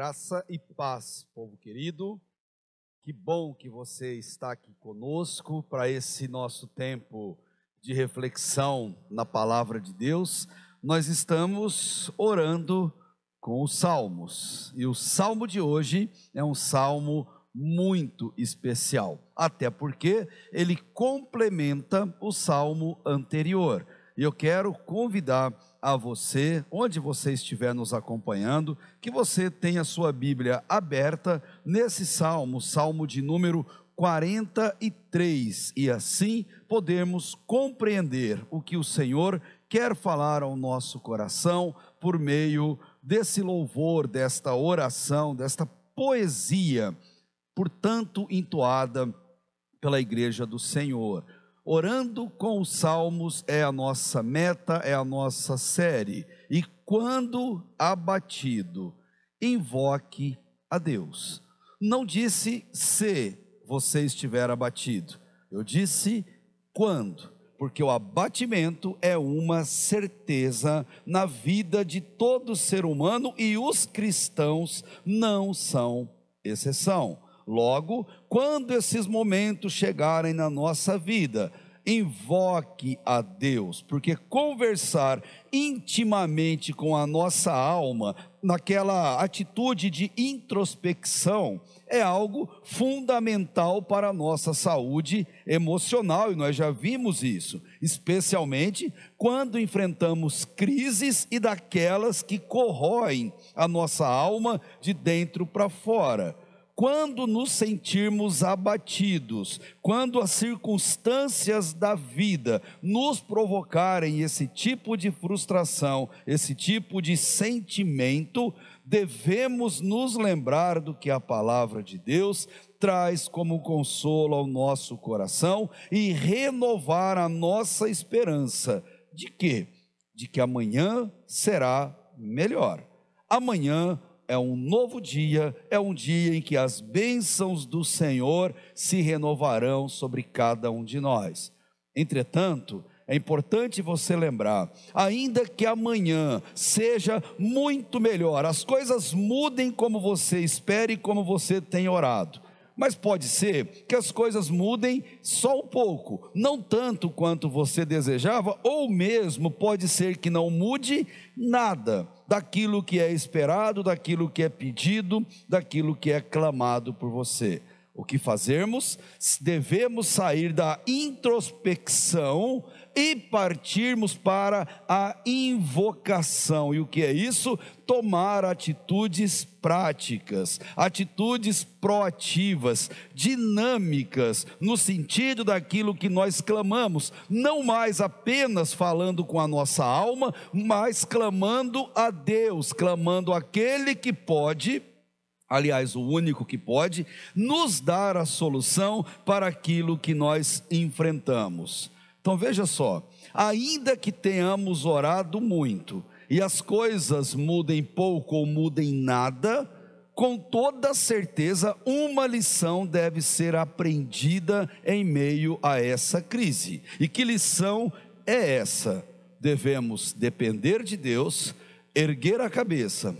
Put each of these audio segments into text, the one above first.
Graça e paz, povo querido. Que bom que você está aqui conosco para esse nosso tempo de reflexão na palavra de Deus. Nós estamos orando com os salmos, e o salmo de hoje é um salmo muito especial, até porque ele complementa o salmo anterior. E eu quero convidar a você, onde você estiver nos acompanhando, que você tenha sua Bíblia aberta nesse salmo, salmo de número 43, e assim podemos compreender o que o Senhor quer falar ao nosso coração por meio desse louvor, desta oração, desta poesia, portanto entoada pela igreja do Senhor. Orando com os salmos é a nossa meta, é a nossa série. E quando abatido, invoque a Deus. Não disse se você estiver abatido, eu disse quando, porque o abatimento é uma certeza na vida de todo ser humano e os cristãos não são exceção. Logo, quando esses momentos chegarem na nossa vida, invoque a Deus, porque conversar intimamente com a nossa alma, naquela atitude de introspecção, é algo fundamental para a nossa saúde emocional, e nós já vimos isso, especialmente quando enfrentamos crises e daquelas que corroem a nossa alma de dentro para fora. Quando nos sentirmos abatidos, quando as circunstâncias da vida nos provocarem esse tipo de frustração, esse tipo de sentimento, devemos nos lembrar do que a palavra de Deus traz como consolo ao nosso coração e renovar a nossa esperança. De quê? De que amanhã será melhor. Amanhã é um novo dia, é um dia em que as bênçãos do Senhor se renovarão sobre cada um de nós. Entretanto, é importante você lembrar, ainda que amanhã seja muito melhor, as coisas mudem como você espera e como você tem orado, mas pode ser que as coisas mudem só um pouco, não tanto quanto você desejava, ou mesmo pode ser que não mude nada daquilo que é esperado, daquilo que é pedido, daquilo que é clamado por você. O que fazermos? Devemos sair da introspecção e partirmos para a invocação. E o que é isso? Tomar atitudes práticas, atitudes proativas, dinâmicas, no sentido daquilo que nós clamamos, não mais apenas falando com a nossa alma, mas clamando a Deus, clamando aquele que pode, aliás, o único que pode, nos dar a solução para aquilo que nós enfrentamos. Então veja só, ainda que tenhamos orado muito, e as coisas mudem pouco ou mudem nada, com toda certeza uma lição deve ser aprendida em meio a essa crise. E que lição é essa? Devemos depender de Deus, erguer a cabeça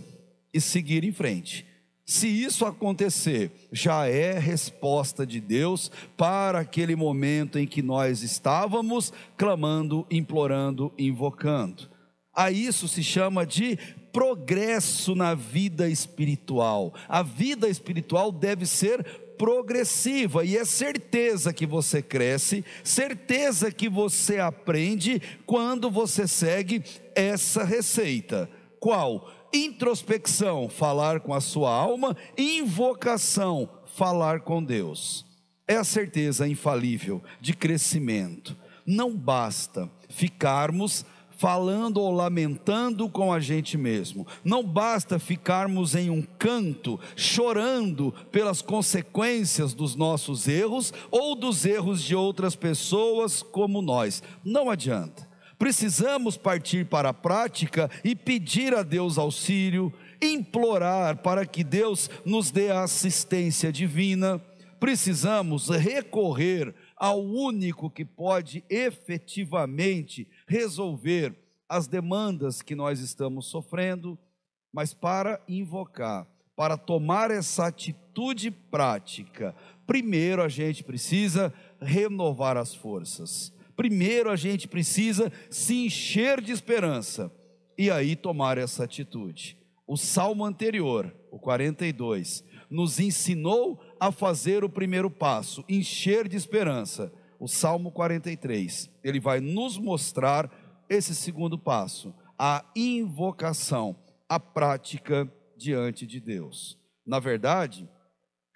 e seguir em frente. Se isso acontecer, já é resposta de Deus para aquele momento em que nós estávamos clamando, implorando, invocando. A isso se chama de progresso na vida espiritual. A vida espiritual deve ser progressiva, e é certeza que você cresce, certeza que você aprende quando você segue essa receita. Qual? Introspecção, falar com a sua alma; invocação, falar com Deus. É a certeza infalível de crescimento. Não basta ficarmos falando ou lamentando com a gente mesmo, não basta ficarmos em um canto chorando pelas consequências dos nossos erros ou dos erros de outras pessoas como nós. Não adianta. Precisamos partir para a prática e pedir a Deus auxílio, implorar para que Deus nos dê a assistência divina. Precisamos recorrer ao único que pode efetivamente resolver as demandas que nós estamos sofrendo, mas para invocar, para tomar essa atitude prática, primeiro a gente precisa renovar as forças. Primeiro a gente precisa se encher de esperança e aí tomar essa atitude. O salmo anterior, o 42, nos ensinou a fazer o primeiro passo, encher de esperança. O salmo 43, ele vai nos mostrar esse segundo passo, a invocação, a prática diante de Deus. Na verdade,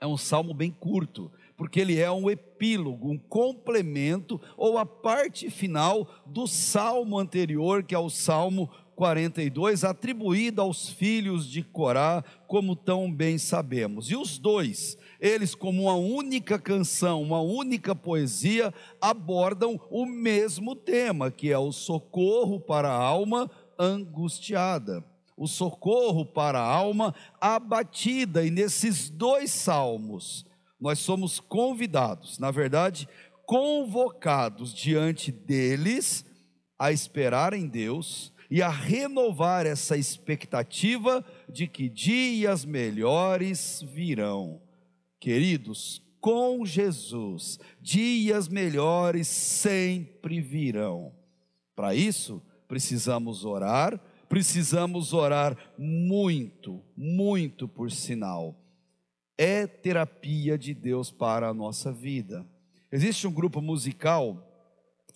é um salmo bem curto, porque ele é um epílogo, um complemento ou a parte final do salmo anterior, que é o salmo 42, atribuído aos filhos de Corá, como tão bem sabemos. E os dois, eles como uma única canção, uma única poesia, abordam o mesmo tema, que é o socorro para a alma angustiada, o socorro para a alma abatida. E nesses dois salmos, nós somos convidados, na verdade, convocados diante deles a esperar em Deus e a renovar essa expectativa de que dias melhores virão. Queridos, com Jesus, dias melhores sempre virão. Para isso, precisamos orar muito, muito por sinal. É terapia de Deus para a nossa vida. Existe um grupo musical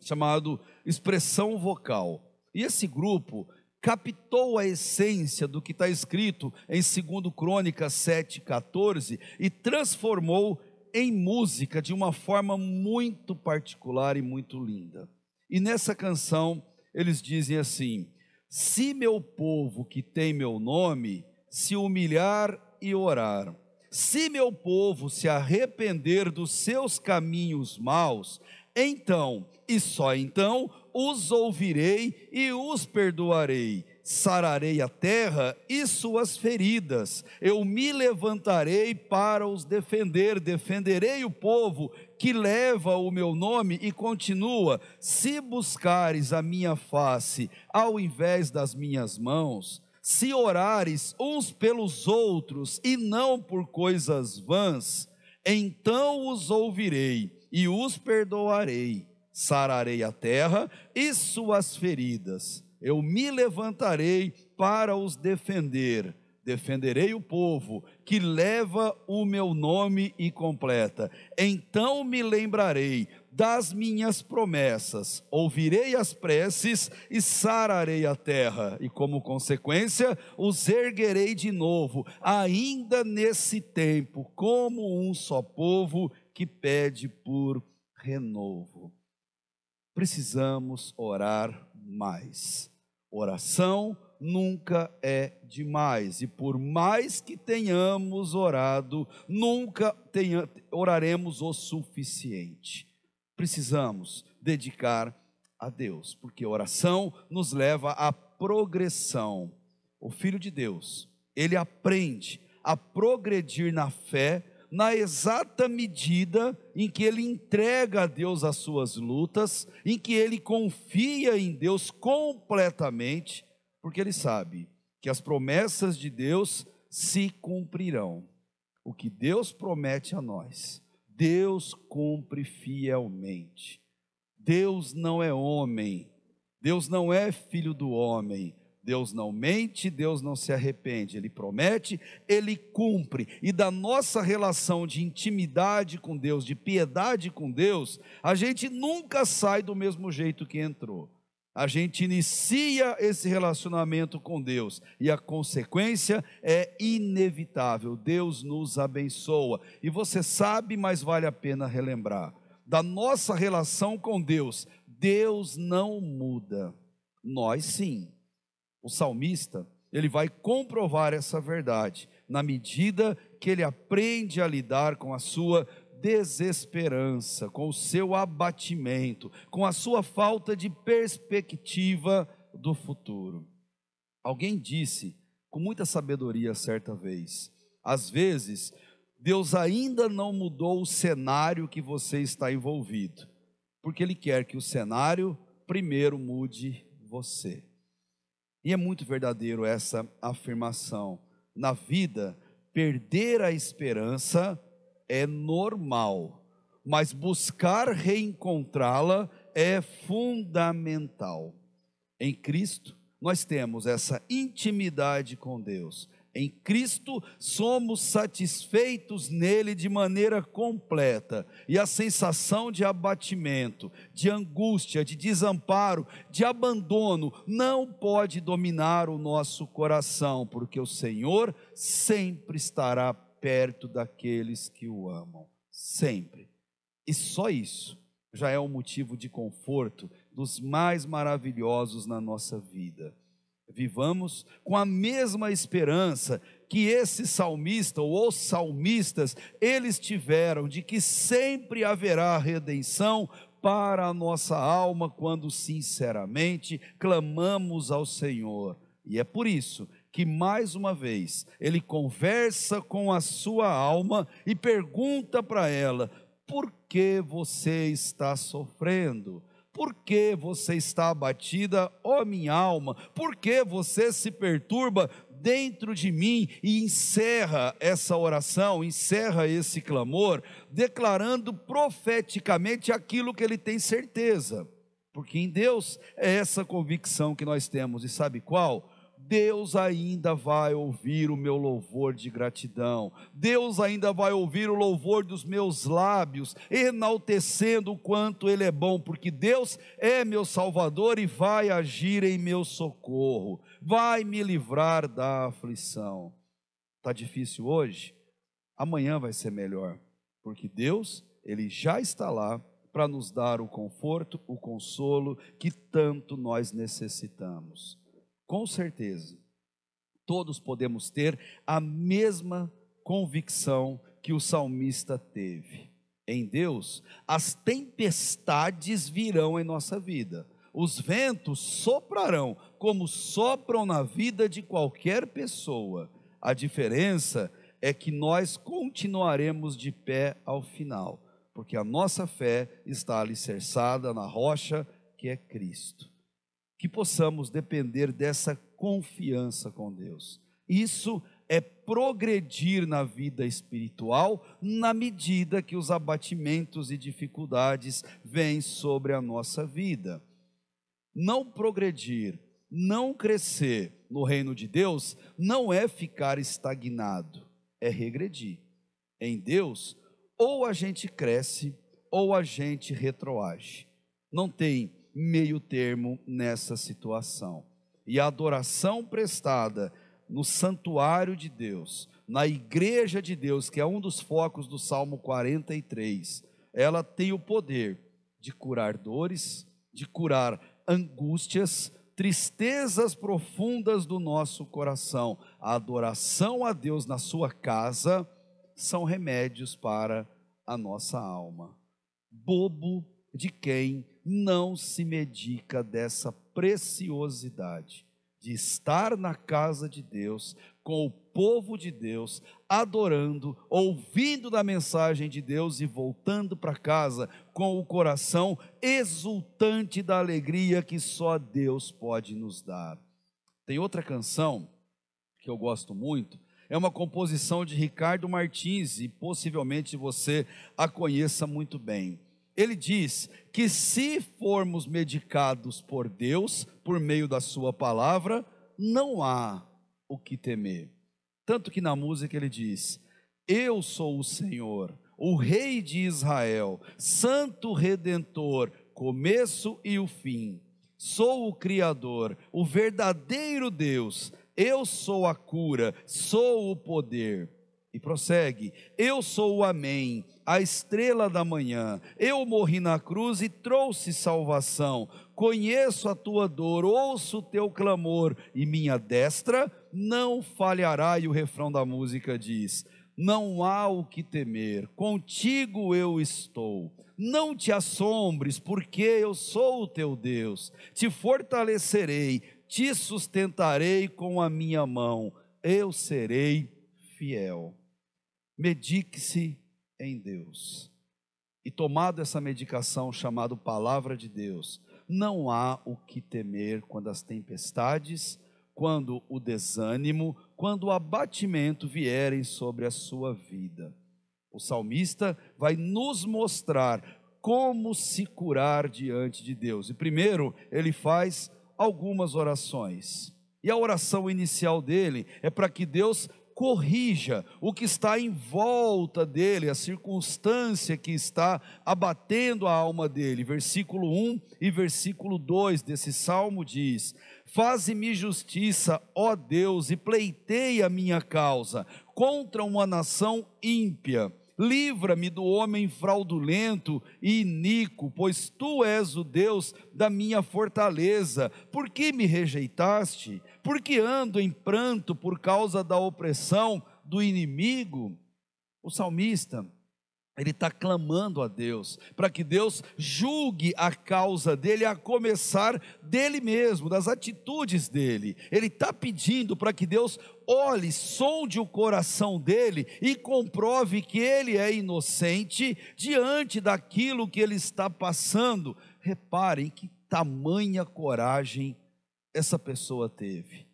chamado Expressão Vocal, e esse grupo captou a essência do que está escrito em 2 Crônicas 7,14 e transformou em música de uma forma muito particular e muito linda. E nessa canção eles dizem assim: se meu povo que tem meu nome se humilhar e orar, se meu povo se arrepender dos seus caminhos maus, então, e só então, os ouvirei e os perdoarei. Sararei a terra e suas feridas. Eu me levantarei para os defender. Defenderei o povo que leva o meu nome. E continua: se buscares a minha face ao invés das minhas mãos, se orares uns pelos outros e não por coisas vãs, então os ouvirei e os perdoarei. Sararei a terra e suas feridas. Eu me levantarei para os defender. Defenderei o povo que leva o meu nome. E completa: então me lembrarei das minhas promessas, ouvirei as preces e sararei a terra, e como consequência os erguerei de novo, ainda nesse tempo, como um só povo que pede por renovo. Precisamos orar mais. Oração nunca é demais, e por mais que tenhamos orado, nunca oraremos o suficiente. Precisamos dedicar a Deus, porque oração nos leva à progressão. O Filho de Deus, ele aprende a progredir na fé, na exata medida em que ele entrega a Deus as suas lutas, em que ele confia em Deus completamente, porque ele sabe que as promessas de Deus se cumprirão. O que Deus promete a nós, Deus cumpre fielmente. Deus não é homem, Deus não é filho do homem, Deus não mente, Deus não se arrepende. Ele promete, Ele cumpre. E da nossa relação de intimidade com Deus, de piedade com Deus, a gente nunca sai do mesmo jeito que entrou. A gente inicia esse relacionamento com Deus e a consequência é inevitável. Deus nos abençoa. E você sabe, mas vale a pena relembrar, da nossa relação com Deus, Deus não muda. Nós sim. O salmista, ele vai comprovar essa verdade, na medida que ele aprende a lidar com a sua desesperança, com o seu abatimento, com a sua falta de perspectiva do futuro. Alguém disse, com muita sabedoria certa vez, às vezes, Deus ainda não mudou o cenário que você está envolvido, porque Ele quer que o cenário primeiro mude você. E é muito verdadeiro essa afirmação. Na vida, perder a esperança é normal, mas buscar reencontrá-la é fundamental. Em Cristo, nós temos essa intimidade com Deus. Em Cristo, somos satisfeitos nele de maneira completa. E a sensação de abatimento, de angústia, de desamparo, de abandono, não pode dominar o nosso coração, porque o Senhor sempre estará perto daqueles que o amam. Sempre. E só isso já é um motivo de conforto dos mais maravilhosos na nossa vida. Vivamos com a mesma esperança que esse salmista ou os salmistas, eles tiveram, de que sempre haverá redenção para a nossa alma quando sinceramente clamamos ao Senhor. E é por isso que mais uma vez ele conversa com a sua alma e pergunta para ela: por que você está sofrendo? Por que você está abatida, ó minha alma? Por que você se perturba dentro de mim? E encerra essa oração, encerra esse clamor, declarando profeticamente aquilo que ele tem certeza. Porque em Deus é essa convicção que nós temos. E sabe qual? Deus ainda vai ouvir o meu louvor de gratidão. Deus ainda vai ouvir o louvor dos meus lábios, enaltecendo o quanto Ele é bom, porque Deus é meu Salvador e vai agir em meu socorro, vai me livrar da aflição. Está difícil hoje? Amanhã vai ser melhor, porque Deus, Ele já está lá para nos dar o conforto, o consolo que tanto nós necessitamos. Com certeza, todos podemos ter a mesma convicção que o salmista teve. Em Deus, as tempestades virão em nossa vida, os ventos soprarão, como sopram na vida de qualquer pessoa. A diferença é que nós continuaremos de pé ao final, porque a nossa fé está alicerçada na rocha que é Cristo. Que possamos depender dessa confiança com Deus. Isso é progredir na vida espiritual na medida que os abatimentos e dificuldades vêm sobre a nossa vida. Não progredir, não crescer no reino de Deus não é ficar estagnado, é regredir. Em Deus, ou a gente cresce ou a gente retroage. Não tem meio termo nessa situação. E a adoração prestada no santuário de Deus, na igreja de Deus, que é um dos focos do Salmo 43, ela tem o poder de curar dores, de curar angústias, tristezas profundas do nosso coração. A adoração a Deus na sua casa são remédios para a nossa alma. Bobo de quem não se medica dessa preciosidade de estar na casa de Deus, com o povo de Deus, adorando, ouvindo da mensagem de Deus e voltando para casa com o coração exultante da alegria que só Deus pode nos dar. Tem outra canção que eu gosto muito, é uma composição de Ricardo Martins e possivelmente você a conheça muito bem. Ele diz que se formos medicados por Deus, por meio da sua palavra, não há o que temer. Tanto que na música ele diz: eu sou o Senhor, o Rei de Israel, Santo Redentor, começo e o fim. Sou o Criador, o verdadeiro Deus, eu sou a cura, sou o poder. E prossegue: eu sou o Amém, a estrela da manhã, eu morri na cruz e trouxe salvação, conheço a tua dor, ouço o teu clamor, e minha destra não falhará. E o refrão da música diz: não há o que temer, contigo eu estou, não te assombres, porque eu sou o teu Deus, te fortalecerei, te sustentarei com a minha mão, eu serei fiel. Medique-se em Deus. E tomado essa medicação chamada palavra de Deus, não há o que temer quando as tempestades, quando o desânimo, quando o abatimento vierem sobre a sua vida. O salmista vai nos mostrar como se curar diante de Deus. E primeiro, ele faz algumas orações. E a oração inicial dele é para que Deus corrija o que está em volta dele, a circunstância que está abatendo a alma dele. Versículo 1 e versículo 2 desse salmo diz: faze-me justiça, ó Deus, e pleiteia a minha causa contra uma nação ímpia. Livra-me do homem fraudulento e iníquo, pois tu és o Deus da minha fortaleza. Por que me rejeitaste? Porque ando em pranto por causa da opressão do inimigo? O salmista, ele está clamando a Deus, para que Deus julgue a causa dele, a começar dele mesmo, das atitudes dele. Ele está pedindo para que Deus olhe, sonde o coração dele e comprove que ele é inocente diante daquilo que ele está passando. Reparem que tamanha coragem essa pessoa teve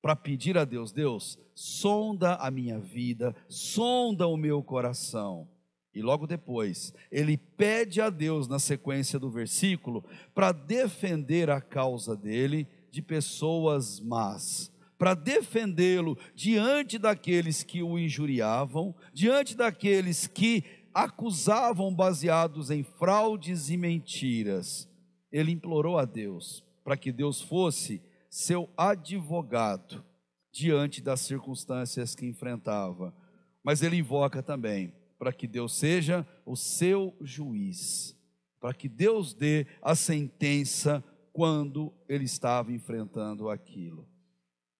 para pedir a Deus: Deus, sonda a minha vida, sonda o meu coração. E logo depois, ele pede a Deus, na sequência do versículo, para defender a causa dele de pessoas más, para defendê-lo diante daqueles que o injuriavam, diante daqueles que acusavam baseados em fraudes e mentiras. Ele implorou a Deus para que Deus fosse seu advogado diante das circunstâncias que enfrentava. Mas ele invoca também para que Deus seja o seu juiz, para que Deus dê a sentença quando ele estava enfrentando aquilo.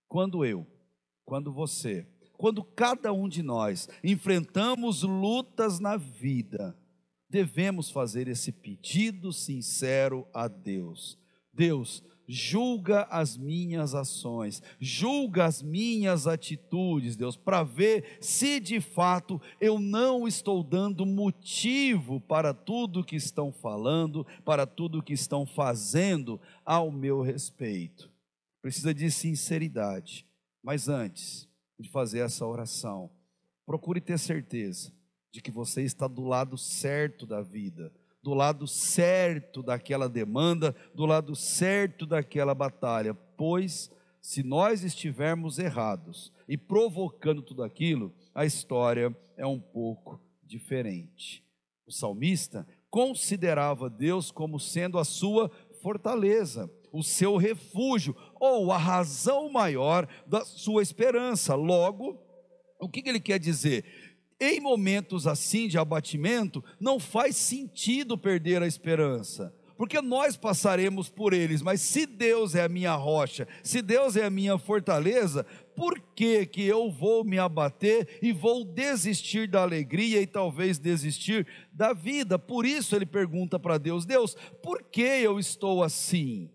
Quando você, quando cada um de nós enfrentamos lutas na vida, devemos fazer esse pedido sincero a Deus: Deus, julga as minhas ações, julga as minhas atitudes, Deus, para ver se de fato eu não estou dando motivo para tudo que estão falando, para tudo que estão fazendo ao meu respeito. Precisa de sinceridade, mas antes de fazer essa oração, procure ter certeza de que você está do lado certo da vida, do lado certo daquela demanda, do lado certo daquela batalha, pois se nós estivermos errados e provocando tudo aquilo, a história é um pouco diferente. O salmista considerava Deus como sendo a sua fortaleza, o seu refúgio, ou a razão maior da sua esperança. Logo, o que ele quer dizer? Em momentos assim de abatimento, não faz sentido perder a esperança, porque nós passaremos por eles, mas se Deus é a minha rocha, se Deus é a minha fortaleza, por que que eu vou me abater e vou desistir da alegria e talvez desistir da vida? Por isso ele pergunta para Deus: Deus, por que eu estou assim?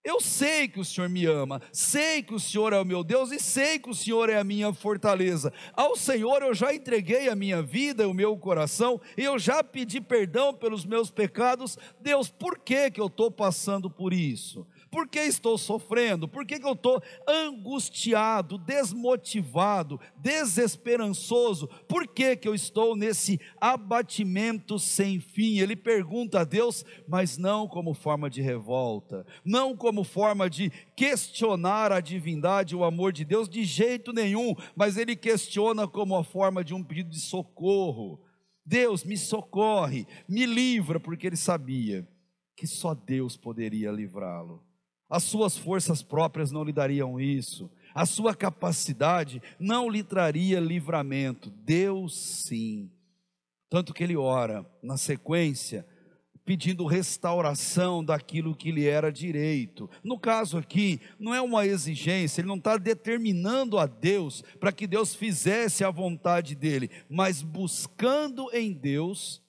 Eu sei que o Senhor me ama, sei que o Senhor é o meu Deus e sei que o Senhor é a minha fortaleza. Ao Senhor eu já entreguei a minha vida e o meu coração, e eu já pedi perdão pelos meus pecados. Deus, por que que eu estou passando por isso? Por que estou sofrendo? Por que eu estou angustiado, desmotivado, desesperançoso? Por que eu estou nesse abatimento sem fim? Ele pergunta a Deus, mas não como forma de revolta, não como forma de questionar a divindade, o amor de Deus, de jeito nenhum, mas ele questiona como a forma de um pedido de socorro. Deus, me socorre, me livra, porque ele sabia que só Deus poderia livrá-lo. As suas forças próprias não lhe dariam isso, a sua capacidade não lhe traria livramento. Deus sim. Tanto que ele ora na sequência, pedindo restauração daquilo que lhe era direito. No caso aqui, não é uma exigência, ele não está determinando a Deus para que Deus fizesse a vontade dele, mas buscando em Deus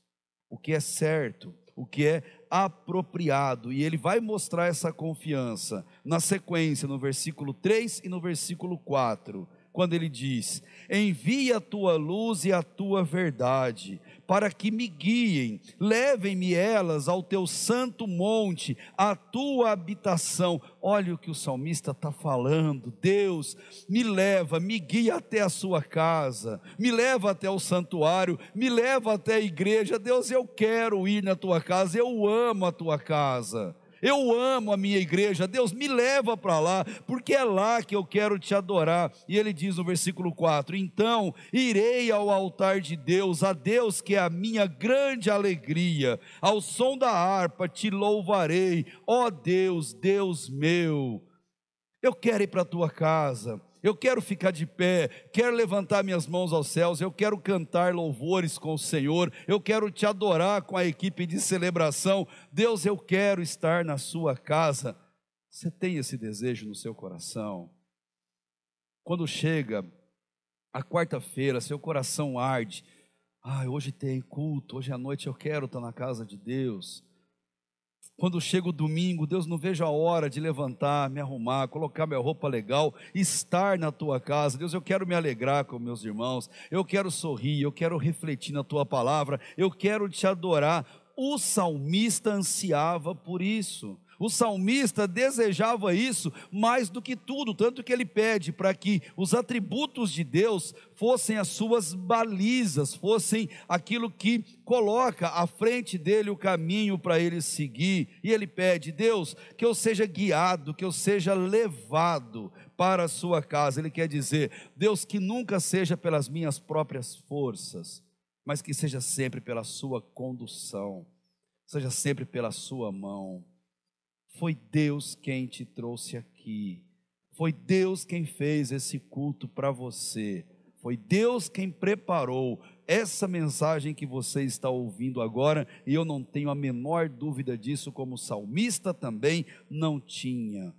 o que é certo, o que é apropriado, e ele vai mostrar essa confiança na sequência, no versículo 3 e no versículo 4, quando ele diz: envia a tua luz e a tua verdade, para que me guiem, levem-me elas ao teu santo monte, à tua habitação. Olha o que o salmista está falando: Deus, me leva, me guia até a sua casa, me leva até o santuário, me leva até a igreja. Deus, eu quero ir na tua casa, eu amo a tua casa, eu amo a minha igreja. Deus, me leva para lá, porque é lá que eu quero te adorar. E ele diz no versículo 4: então irei ao altar de Deus, a Deus que é a minha grande alegria, ao som da harpa te louvarei, ó Deus, Deus meu. Eu quero ir para a tua casa, eu quero ficar de pé, quero levantar minhas mãos aos céus, eu quero cantar louvores com o Senhor, eu quero te adorar com a equipe de celebração. Deus, eu quero estar na sua casa. Você tem esse desejo no seu coração? Quando chega a quarta-feira, seu coração arde: hoje tem culto, hoje à noite eu quero estar na casa de Deus. Quando chega o domingo, Deus, não vejo a hora de levantar, me arrumar, colocar minha roupa legal, estar na tua casa. Deus, eu quero me alegrar com meus irmãos, eu quero sorrir, eu quero refletir na tua palavra, eu quero te adorar. O salmista ansiava por isso. O salmista desejava isso mais do que tudo, tanto que ele pede para que os atributos de Deus fossem as suas balizas, fossem aquilo que coloca à frente dele o caminho para ele seguir. E ele pede: Deus, que eu seja guiado, que eu seja levado para a sua casa. Ele quer dizer: Deus, que nunca seja pelas minhas próprias forças, mas que seja sempre pela sua condução, seja sempre pela sua mão. Foi Deus quem te trouxe aqui, foi Deus quem fez esse culto para você, foi Deus quem preparou essa mensagem que você está ouvindo agora, e eu não tenho a menor dúvida disso, como o salmista também não tinha.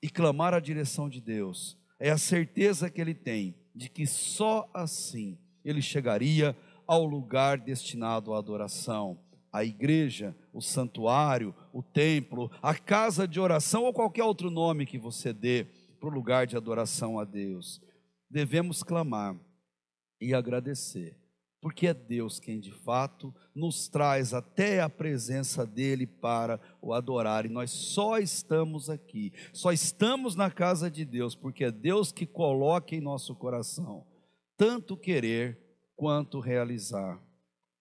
E clamar a direção de Deus é a certeza que ele tem de que só assim ele chegaria ao lugar destinado à adoração. A igreja, o santuário, o templo, a casa de oração ou qualquer outro nome que você dê para o lugar de adoração a Deus. Devemos clamar e agradecer, porque é Deus quem de fato nos traz até a presença dEle para o adorar. E nós só estamos aqui, só estamos na casa de Deus, porque é Deus que coloca em nosso coração tanto querer quanto realizar.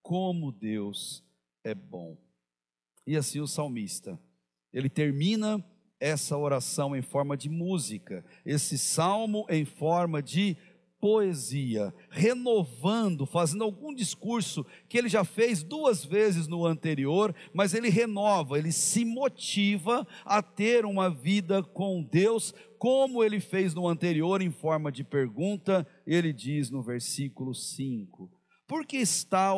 Como Deus é bom. E assim o salmista, ele termina essa oração em forma de música, esse salmo em forma de poesia, renovando, fazendo algum discurso que ele já fez 2 vezes no anterior, mas ele renova, ele se motiva a ter uma vida com Deus, como ele fez no anterior em forma de pergunta. Ele diz no versículo 5: por que está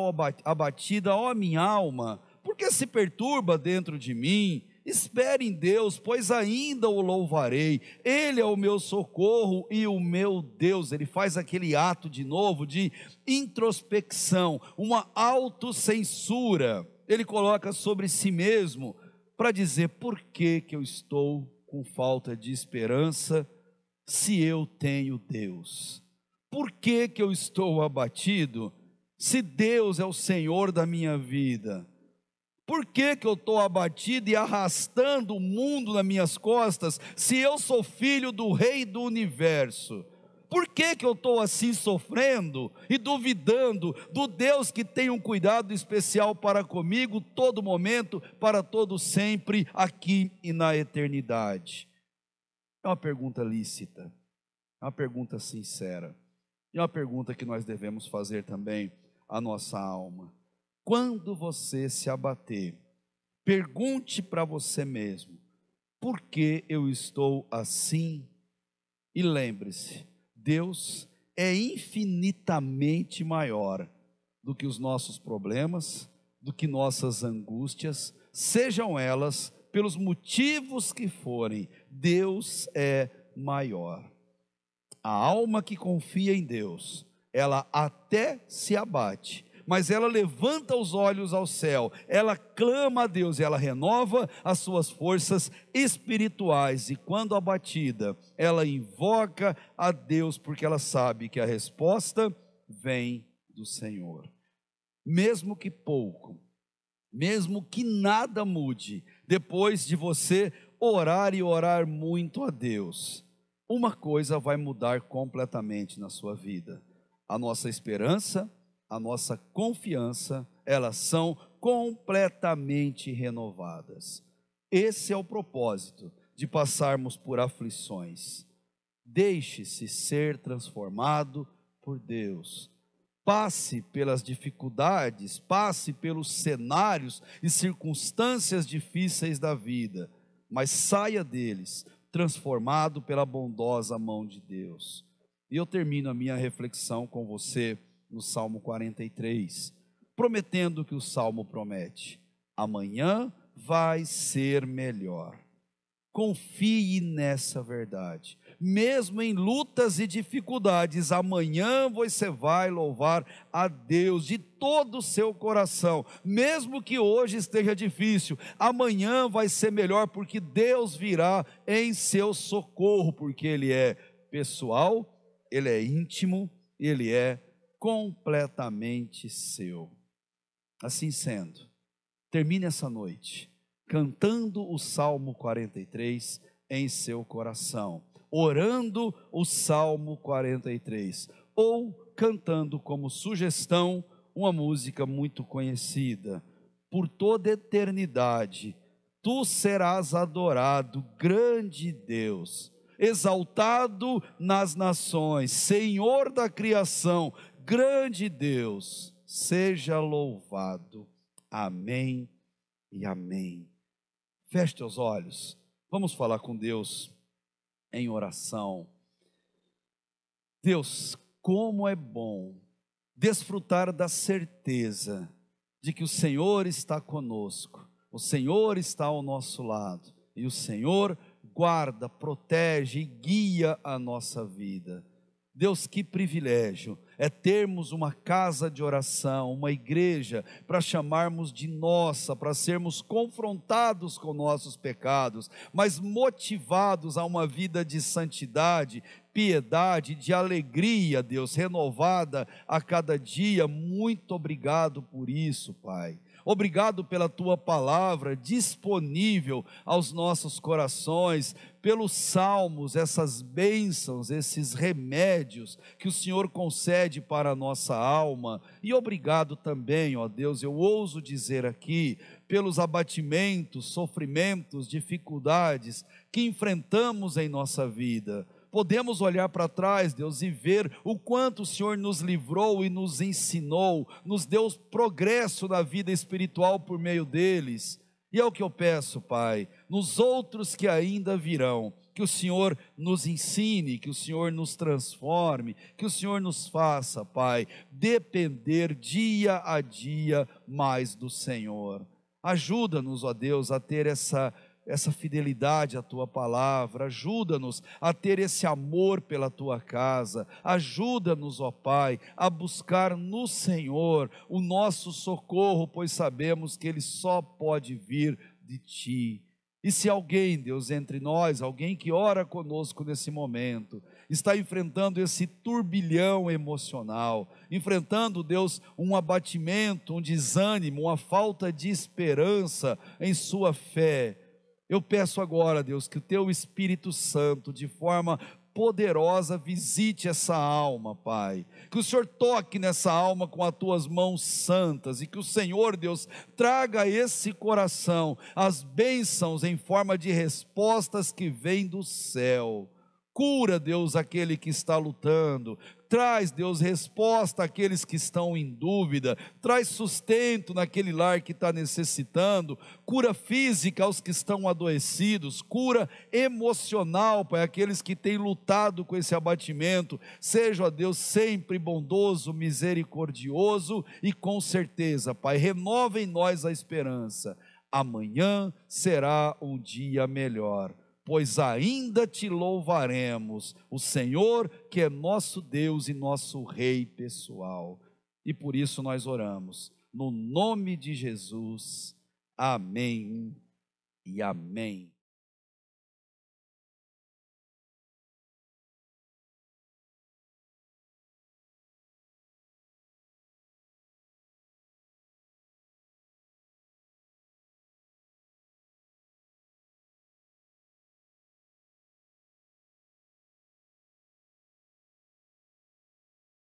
abatida, ó minha alma? Por que se perturba dentro de mim? Espere em Deus, pois ainda o louvarei. Ele é o meu socorro e o meu Deus. Ele faz aquele ato de novo de introspecção, uma autocensura. Ele coloca sobre si mesmo para dizer: por que eu estou com falta de esperança se eu tenho Deus? Por que eu estou abatido se Deus é o Senhor da minha vida? Por que eu estou abatido e arrastando o mundo nas minhas costas, se eu sou filho do Rei do Universo? Por que eu estou assim sofrendo e duvidando do Deus que tem um cuidado especial para comigo, todo momento, para todo sempre, aqui e na eternidade? É uma pergunta lícita, é uma pergunta sincera, e é uma pergunta que nós devemos fazer também à nossa alma. Quando você se abater, pergunte para você mesmo: por que eu estou assim? E lembre-se, Deus é infinitamente maior do que os nossos problemas, do que nossas angústias, sejam elas pelos motivos que forem. Deus é maior. A alma que confia em Deus, ela até se abate, mas ela levanta os olhos ao céu, ela clama a Deus, ela renova as suas forças espirituais, e quando abatida, ela invoca a Deus, porque ela sabe que a resposta vem do Senhor. mesmo que pouco, mesmo que nada mude, depois de você orar e orar muito a Deus, uma coisa vai mudar completamente na sua vida: a nossa esperança, a nossa confiança, elas são completamente renovadas. Esse é o propósito de passarmos por aflições. Deixe-se ser transformado por Deus. Passe pelas dificuldades, passe pelos cenários e circunstâncias difíceis da vida, mas saia deles transformado pela bondosa mão de Deus. E eu termino a minha reflexão com você no Salmo 43, prometendo que o Salmo promete: amanhã vai ser melhor. Confie nessa verdade. Mesmo em lutas e dificuldades, amanhã você vai louvar a Deus de todo o seu coração. Mesmo que hoje esteja difícil, amanhã vai ser melhor, porque Deus virá em seu socorro, porque Ele é pessoal, Ele é íntimo, Ele é completamente seu. Assim sendo, termine essa noite cantando o Salmo 43 em seu coração, orando o Salmo 43, ou cantando como sugestão uma música muito conhecida: por toda eternidade tu serás adorado, grande Deus, exaltado nas nações, Senhor da criação, grande Deus, seja louvado. Amém e amém. Feche teus olhos, vamos falar com Deus em oração. Deus, como é bom desfrutar da certeza de que o Senhor está conosco, o Senhor está ao nosso lado, e o Senhor guarda, protege e guia a nossa vida. Deus, que privilégio é termos uma casa de oração, uma igreja para chamarmos de nossa, para sermos confrontados com nossos pecados, mas motivados a uma vida de santidade, piedade, de alegria, Deus, renovada a cada dia. Muito obrigado por isso, Pai. Obrigado pela tua palavra disponível aos nossos corações, pelos salmos, essas bênçãos, esses remédios que o Senhor concede para a nossa alma. E obrigado também, ó Deus, eu ouso dizer aqui, pelos abatimentos, sofrimentos, dificuldades que enfrentamos em nossa vida. Podemos olhar para trás, Deus, e ver o quanto o Senhor nos livrou e nos ensinou, nos deu progresso na vida espiritual por meio deles. E é o que eu peço, Pai, nos outros que ainda virão, que o Senhor nos ensine, que o Senhor nos transforme, que o Senhor nos faça, Pai, depender dia a dia mais do Senhor. Ajuda-nos, ó Deus, a ter essa fidelidade à tua palavra, ajuda-nos a ter esse amor pela tua casa, ajuda-nos, ó Pai, a buscar no Senhor o nosso socorro, pois sabemos que Ele só pode vir de Ti. E se alguém, Deus, entre nós, alguém que ora conosco nesse momento, está enfrentando esse turbilhão emocional, enfrentando, Deus, um abatimento, um desânimo, uma falta de esperança em sua fé, eu peço agora, Deus, que o teu Espírito Santo, de forma poderosa, visite essa alma, Pai. Que o Senhor toque nessa alma com as tuas mãos santas, e que o Senhor, Deus, traga a esse coração as bênçãos em forma de respostas que vêm do céu. Cura, Deus, aquele que está lutando. Traz, Deus, resposta àqueles que estão em dúvida. Traz sustento naquele lar que está necessitando. Cura física aos que estão adoecidos. Cura emocional para aqueles que têm lutado com esse abatimento. Seja, ó Deus, sempre bondoso, misericordioso e com certeza, Pai, renova em nós a esperança. Amanhã será um dia melhor, pois ainda te louvaremos, o Senhor que é nosso Deus e nosso Rei pessoal. E por isso nós oramos, no nome de Jesus, amém e amém.